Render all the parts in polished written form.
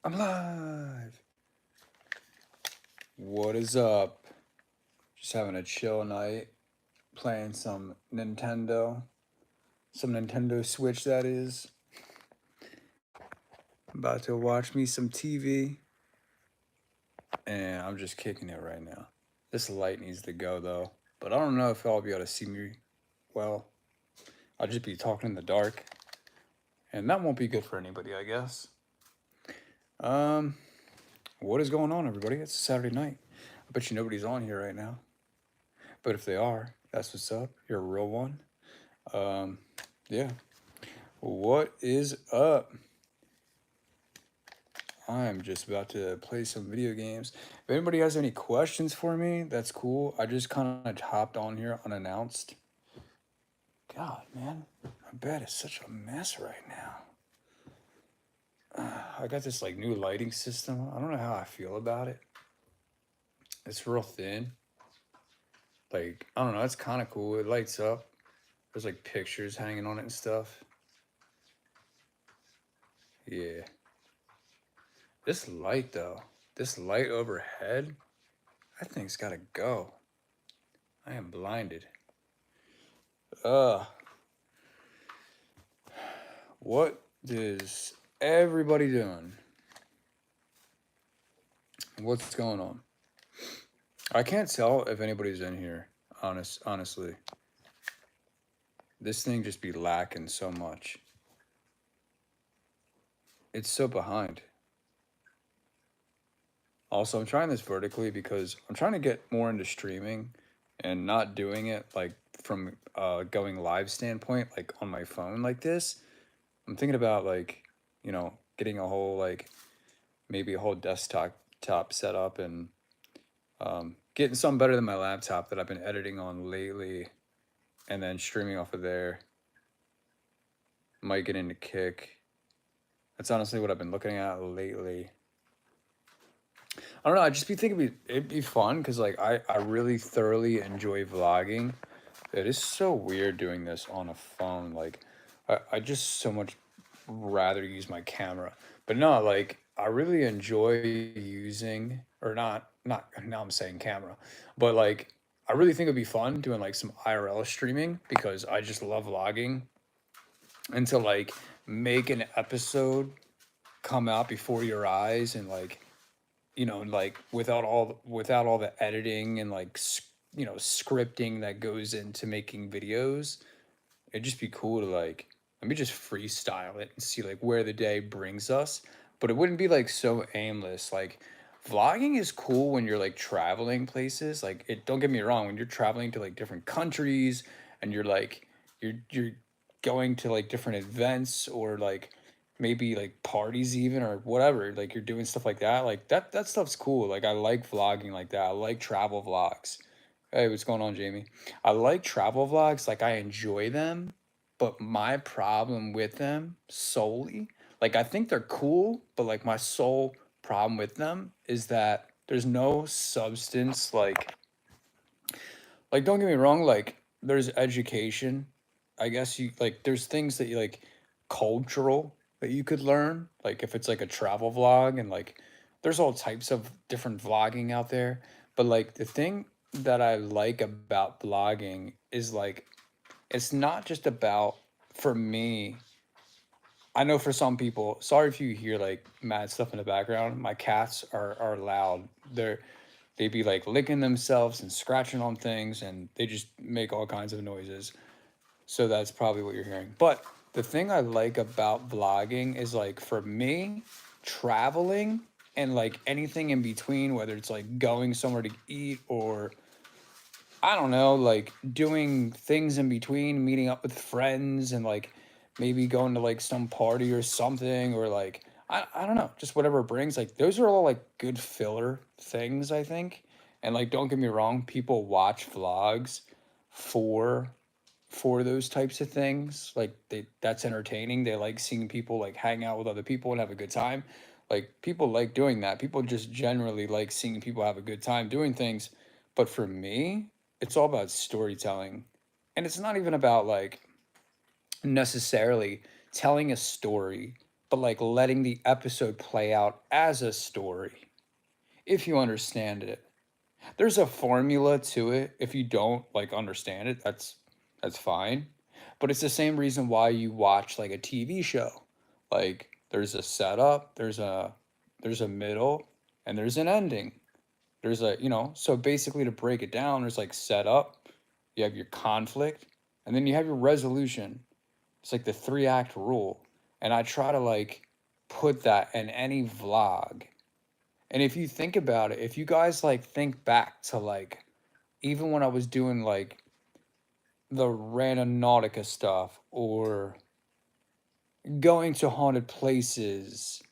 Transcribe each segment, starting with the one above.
I'm live. What is up? Just having a chill night, playing some Nintendo Switch that is. About to watch me some TV, and I'm just kicking it right now. This light needs to go though, but I don't know if I'll be able to see me well. I'll just be talking in the dark, and that won't be good for anybody, I guess. Um, what is going on, everybody? It's Saturday night. I bet you nobody's on here right now, but if they are, that's what's up. You're a real one. Um, yeah. What is up? I'm just about to play some video games. If anybody has any questions for me, that's cool. I just kind of hopped on here unannounced. God, man, my bed is such a mess right now. I got this like new lighting system. I don't know how I feel about it. It's real thin. Like, I don't know, it's kind of cool. It lights up. There's like pictures hanging on it and stuff. Yeah. This light though, this light overhead, I think's gotta go. I am blinded. Uh, what is everybody doing? What's going on? I can't tell if anybody's in here. Honestly, this thing just be lacking so much. It's so behind. Also, I'm trying this vertically because I'm trying to get more into streaming and not doing it like from going live standpoint, like on my phone like this. I'm thinking about like, getting a whole like maybe a whole desktop set up and getting something better than my laptop that I've been editing on lately, and then streaming off of there. Might get into Kick. That's honestly what I've been looking at lately. I don't know. I just be thinking it'd be fun because like I really thoroughly enjoy vlogging. It is so weird doing this on a phone. Like I just so much rather use my camera. But no, like I really enjoy using or not now I'm saying camera, but like I really think it'd be fun doing like some IRL streaming because I just love vlogging, and to like make an episode come out before your eyes and like like without all the editing and like scripting that goes into making videos. It'd just be cool to like let me just freestyle it and see like where the day brings us. But it wouldn't be like so aimless. Like vlogging is cool when you're like traveling places. Like it don't get me wrong, when you're traveling to like different countries and you're like you're going to like different events or like maybe like parties even or whatever, like you're doing stuff like that. Like that stuff's cool. Like I like vlogging like that. I like travel vlogs. Hey, what's going on, Jamie? I like travel vlogs, like I enjoy them, but my problem with them solely, like I think they're cool, but like my sole problem with them is that there's no substance. Like don't get me wrong, like there's education. I guess you like there's things that you like cultural that you could learn, like if it's like a travel vlog and like there's all types of different vlogging out there. But like the thing that I like about vlogging is like it's not just about, for me, I know for some people, sorry if you hear like mad stuff in the background. My cats are loud. They be like licking themselves and scratching on things and they just make all kinds of noises. So that's probably what you're hearing. But the thing I like about vlogging is like for me, traveling and like anything in between, whether it's like going somewhere to eat or I don't know, like doing things in between, meeting up with friends and like maybe going to like some party or something, or like I don't know, just whatever it brings. Like those are all like good filler things, I think. And like don't get me wrong, people watch vlogs for those types of things. Like that's entertaining. They like seeing people like hang out with other people and have a good time. Like people like doing that. People just generally like seeing people have a good time doing things. But for me, it's all about storytelling. And it's not even about like necessarily telling a story but like letting the episode play out as a story, if you understand it. There's a formula to it. If you don't like understand it, that's fine. But it's the same reason why you watch like a TV show. Like there's a setup, there's a middle, and there's an ending. There's a, so basically to break it down, there's like setup, you have your conflict, and then you have your resolution. It's like the 3 act rule. And I try to like put that in any vlog. And if you think about it, if you guys like think back to like even when I was doing like the Ranonautica stuff or going to haunted places,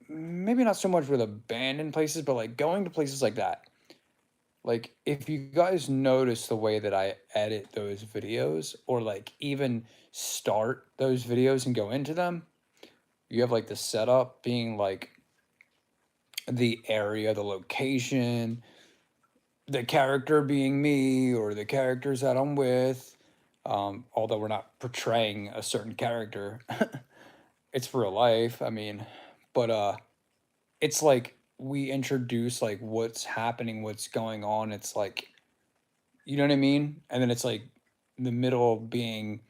maybe not so much with abandoned places, but like going to places like that. Like if you guys notice the way that I edit those videos or like even start those videos and go into them, you have like the setup being like the area, the location, the character being me or the characters that I'm with. Although we're not portraying a certain character, it's real life. I mean, but it's like we introduce like what's happening, what's going on. It's like, you know what I mean? And then it's like the middle being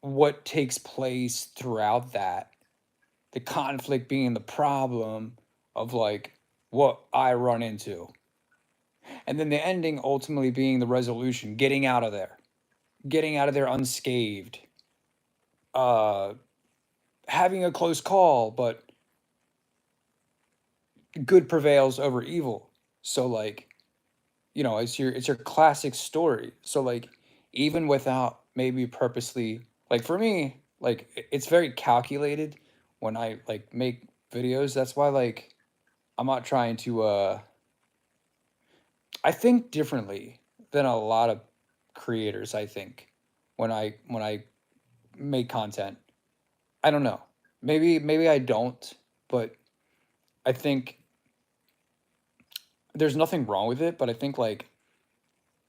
what takes place throughout that. The conflict being the problem of like what I run into. And then the ending ultimately being the resolution, getting out of there unscathed, uh, having a close call, but good prevails over evil. So like, it's your classic story. So like, even without maybe purposely, like for me, like it's very calculated when I like make videos. That's why like I'm not trying to. I think differently than a lot of creators. I think when I make content. I don't know. Maybe I don't, but I think there's nothing wrong with it, but I think like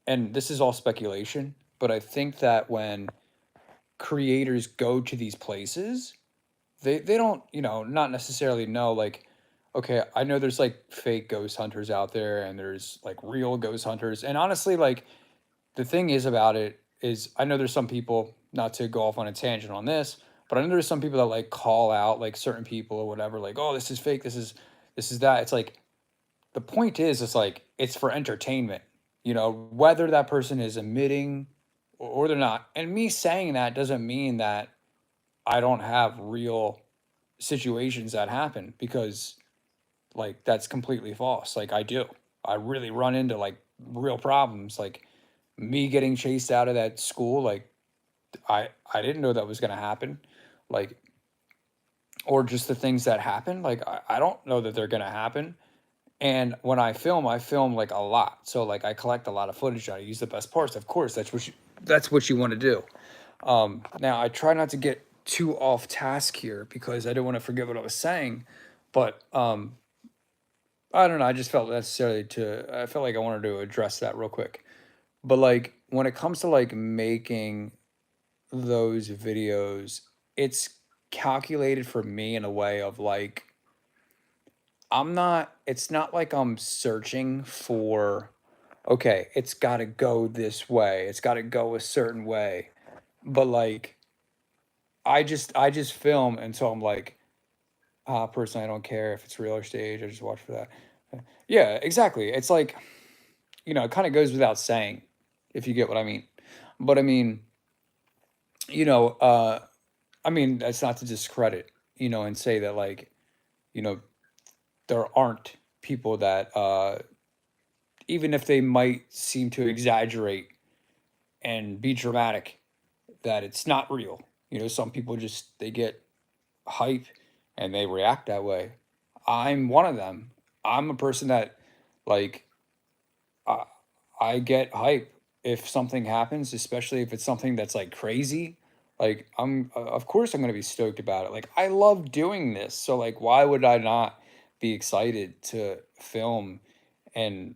and this is all speculation, but I think that when creators go to these places, they don't, not necessarily know like okay, I know there's like fake ghost hunters out there and there's like real ghost hunters. And honestly, like the thing is about it is I know there's some people, not to go off on a tangent on this, but I know there's some people that like call out like certain people or whatever, like, oh, this is fake, this is that. It's like the point is it's like it's for entertainment, whether that person is emitting or they're not. And me saying that doesn't mean that I don't have real situations that happen because like that's completely false. Like I do. I really run into like real problems. Like me getting chased out of that school, like I didn't know that was gonna happen. Like or just the things that happen. Like I don't know that they're gonna happen. And when I film like a lot. So like I collect a lot of footage. I use the best parts. Of course, that's what you want to do. Now I try not to get too off task here because I don't want to forget what I was saying. But I don't know. I just felt necessarily I felt like I wanted to address that real quick. But like when it comes to like making those videos, it's calculated for me in a way of like it's not like I'm searching for okay, it's got to go this way. It's got to go a certain way. But like I just film until I'm like personally I don't care if it's real or stage. I just watch for that. Yeah, exactly. It's like, it kind of goes without saying if you get what I mean. But I mean, you know, uh that's not to discredit, and say that like, you know, there aren't people that even if they might seem to exaggerate and be dramatic, that it's not real. Some people just they get hype and they react that way. I'm one of them. I'm a person that like I, I get hype if something happens, especially if it's something that's like crazy. Like of course I'm going to be stoked about it. Like I love doing this. So like why would I not be excited to film and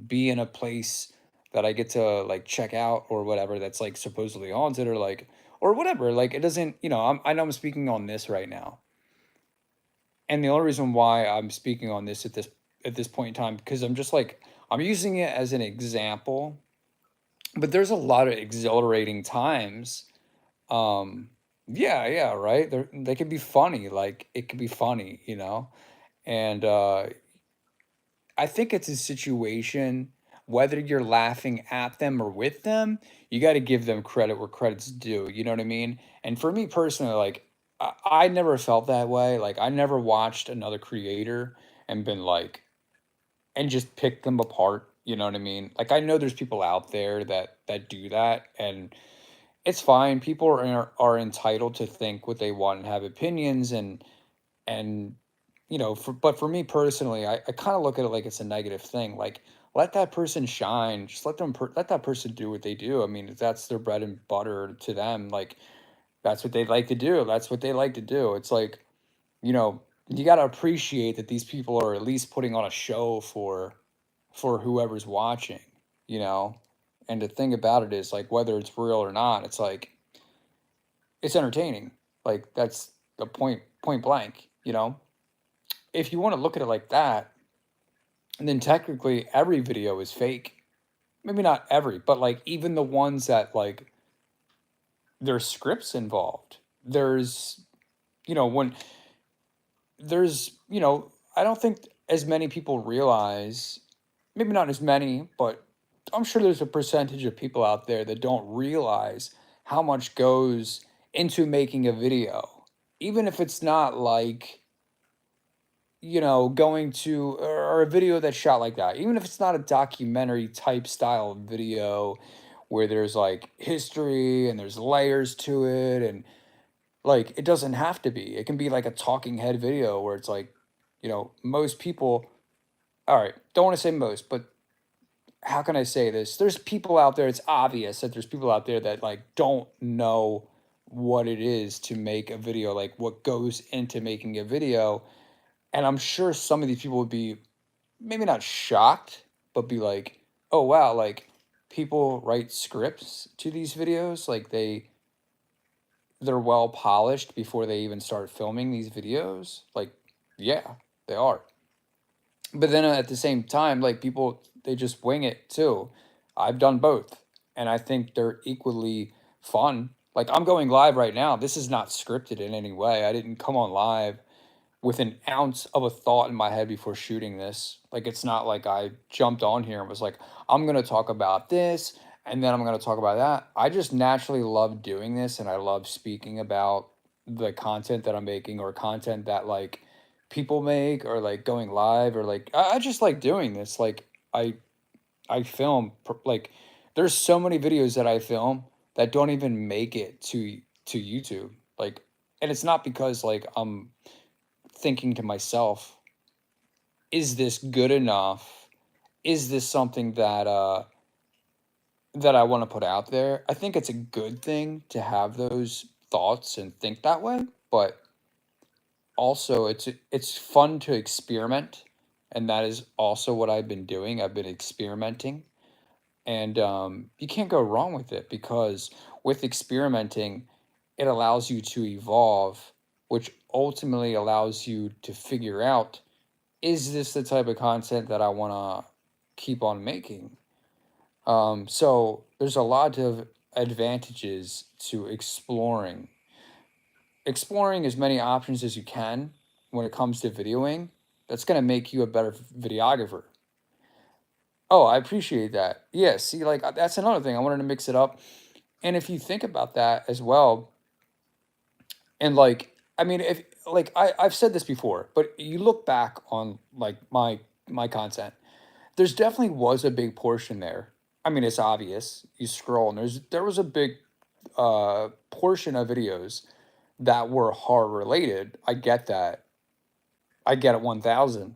be in a place that I get to like check out or whatever that's like supposedly haunted or like or whatever. Like it doesn't, I know I'm speaking on this right now. And the only reason why I'm speaking on this at this point in time, because I'm just like I'm using it as an example, but there's a lot of exhilarating times. Yeah, yeah, right. They can be funny. Like it can be funny, and I think it's a situation, whether you're laughing at them or with them, you got to give them credit where credit's due. You know what I mean? And for me personally, like, I never felt that way. Like, I never watched another creator and been like, and just picked them apart. You know what I mean? Like, I know there's people out there that do that, and it's fine. People are entitled to think what they want and have opinions, and but for me personally, I kind of look at it like it's a negative thing. Like, let that person shine, just let that person do what they do. I mean, if that's their bread and butter to them, like that's what they like to do, that's what they like to do. It's like, you got to appreciate that these people are at least putting on a show for whoever's watching, you know and the thing about it is, like, whether it's real or not, it's like it's entertaining. Like, that's the point blank. If you want to look at it like that, then technically every video is fake. Maybe not every, but like even the ones that, like, there's scripts involved. When I don't think as many people realize, maybe not as many, but I'm sure there's a percentage of people out there that don't realize how much goes into making a video. Even if it's not like, going to, or a video that's shot like that, even if it's not a documentary type style video where there's like history and there's layers to it, and like it doesn't have to be. It can be like a talking head video where it's like, most people, all right, don't want to say most, but how can I say this? There's people out there, it's obvious that there's people out there that like don't know what it is to make a video, like what goes into making a video. And I'm sure some of these people would be maybe not shocked, but be like, "Oh wow, like people write scripts to these videos, like they're well polished before they even start filming these videos." Like, yeah, they are. But then at the same time, like, people, they just wing it too. I've done both, and I think they're equally fun. Like, I'm going live right now. This is not scripted in any way. I didn't come on live with an ounce of a thought in my head before shooting this. Like, it's not like I jumped on here and was like, I'm going to talk about this and then I'm going to talk about that. I just naturally love doing this, and I love speaking about the content that I'm making, or content that like people make, or like going live, or like I just like doing this. Like, I film like there's so many videos that I film that don't even make it to YouTube. Like, and it's not because like I'm thinking to myself, is this good enough? Is this something that I want to put out there? I think it's a good thing to have those thoughts and think that way, but also it's fun to experiment, and that is also what I've been doing. I've been experimenting, and you can't go wrong with it, because with experimenting, it allows you to evolve, which ultimately allows you to figure out, is this the type of content that I want to keep on making? So there's a lot of advantages to exploring as many options as you can when it comes to videoing. That's going to make you a better videographer. Oh, I appreciate that. Yeah, see, like, that's another thing. I wanted to mix it up. And if you think about that as well, and like, I mean, if like I've said this before, but you look back on like my content, there's definitely was a big portion there. I mean, it's obvious. You scroll and there was a big portion of videos that were horror related. I get that. I get it 1000.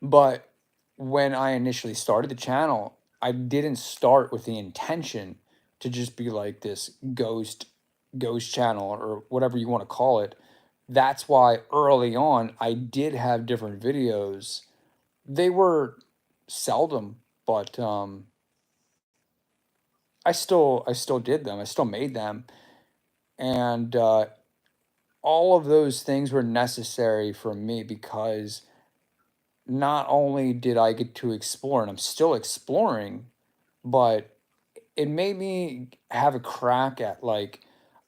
But when I initially started the channel, I didn't start with the intention to just be like this ghost channel, or whatever you want to call it. That's why early on I did have different videos. They were seldom, but I still did them. I still made them. And all of those things were necessary for me because not only did I get to explore, and I'm still exploring, but it made me have a crack at like,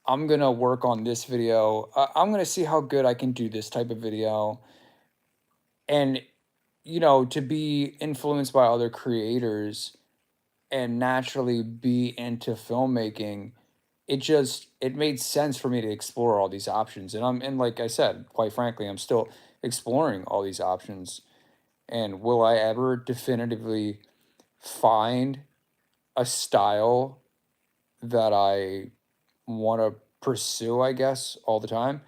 I'm gonna work on this video. I'm gonna see how good I can do this type of video. And, to be influenced by other creators and naturally be into filmmaking, it made sense for me to explore all these options. And like I said, quite frankly, I'm still exploring all these options. And will I ever definitively find a style that I want to pursue, I guess, all the time?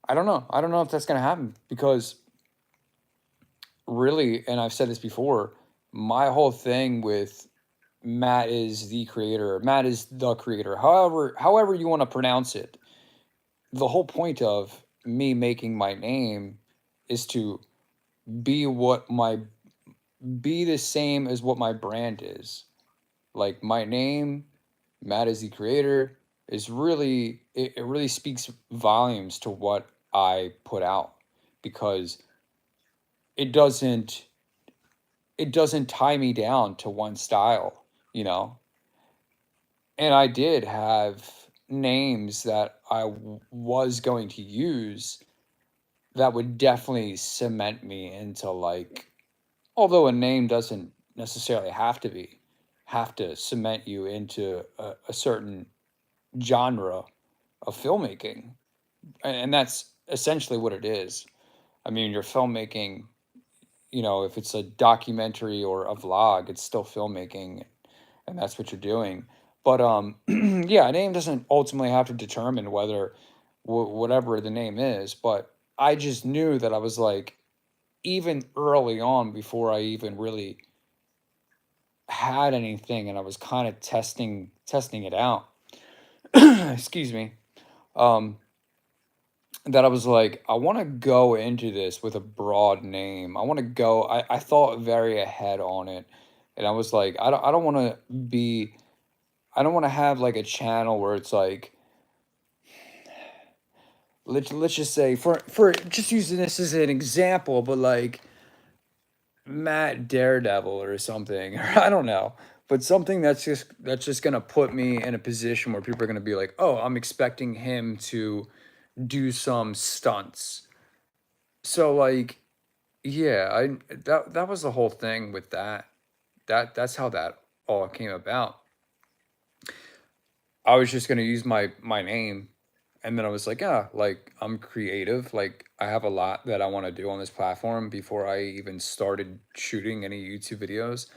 I don't know. I don't know if that's going to happen because really, and I've said this before, my whole thing with Matt is the creator, however you want to pronounce it. The whole point of me making my name is to be what my be the same as what my brand is. Like my name, Matt is the creator, is really it really speaks volumes to what I put out because it doesn't it doesn't tie me down to one style, you know. And I did have names that was going to use that would definitely cement me into like, although a name doesn't necessarily have to cement you into a certain genre of filmmaking. And that's essentially what it is. I mean, you're filmmaking, if it's a documentary or a vlog, it's still filmmaking, and that's what you're doing. But yeah, a name doesn't ultimately have to determine whether whatever the name is. But I just knew that I was like, even early on, before I even really had anything, and I was kind of testing it out. Excuse me. Um, that I was like, I want to go into this with a broad name. I want to go. I thought very ahead on it, and I was like, I don't want to be. I don't want to have like a channel where it's like, let's just say for just using this as an example, but like Matt Daredevil or something, or I don't know, but something that's just gonna put me in a position where people are gonna be like, oh, I'm expecting him to do some stunts. So like, yeah, that was the whole thing with that. That's how that all came about. I was just gonna use my name, and then I was like, yeah, like I'm creative. Like I have a lot that I want to do on this platform before I even started shooting any YouTube videos,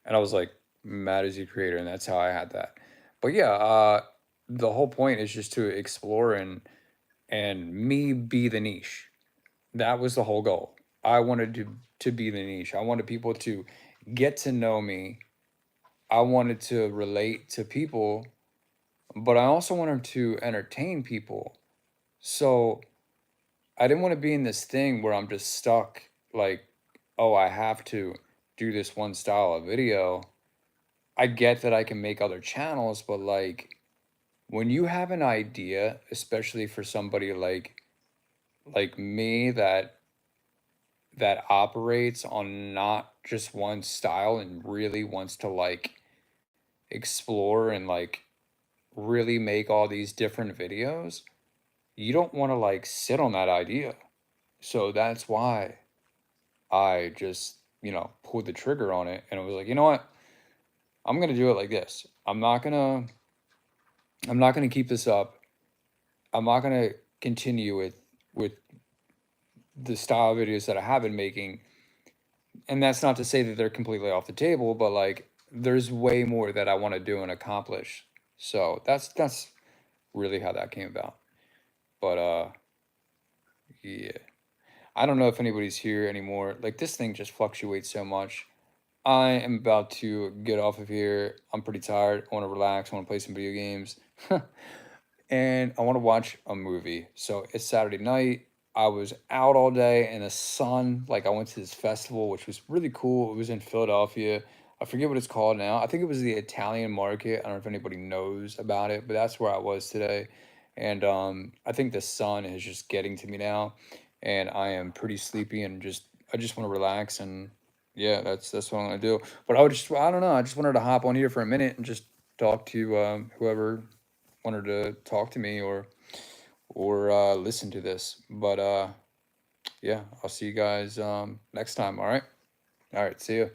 and I was like, Matt is your creator, and that's how I had that. But yeah, the whole point is just to explore and me be the niche. That was the whole goal. I wanted to be the niche. I wanted people to get to know me. I wanted to relate to people, but I also wanted to entertain people. So I didn't want to be in this thing where I'm just stuck like, oh, I have to do this one style of video. I get that I can make other channels, but like when you have an idea, especially for somebody like me that operates on not just one style and really wants to like explore and like really make all these different videos, you don't want to like sit on that idea. So that's why I just, pulled the trigger on it and I was like, you know what? I'm going to do it like this. I'm not going to keep this up. I'm not going to continue with the style videos that I have been making. And that's not to say that they're completely off the table, but like there's way more that I want to do and accomplish. So that's really how that came about. But yeah. I don't know if anybody's here anymore. Like this thing just fluctuates so much. I am about to get off of here. I'm pretty tired. I want to relax. I want to play some video games. And I want to watch a movie. So it's Saturday night. I was out all day in the sun. Like I went to this festival, which was really cool. It was in Philadelphia. I forget what it's called now. I think it was the Italian Market. I don't know if anybody knows about it, but that's where I was today. and I think the sun is just getting to me now, and I am pretty sleepy and I just want to relax, and yeah, that's what I'm gonna do. But I don't know, I just wanted to hop on here for a minute and just talk to whoever wanted to talk to me or listen to this. But yeah, I'll see you guys next time. All right, see you.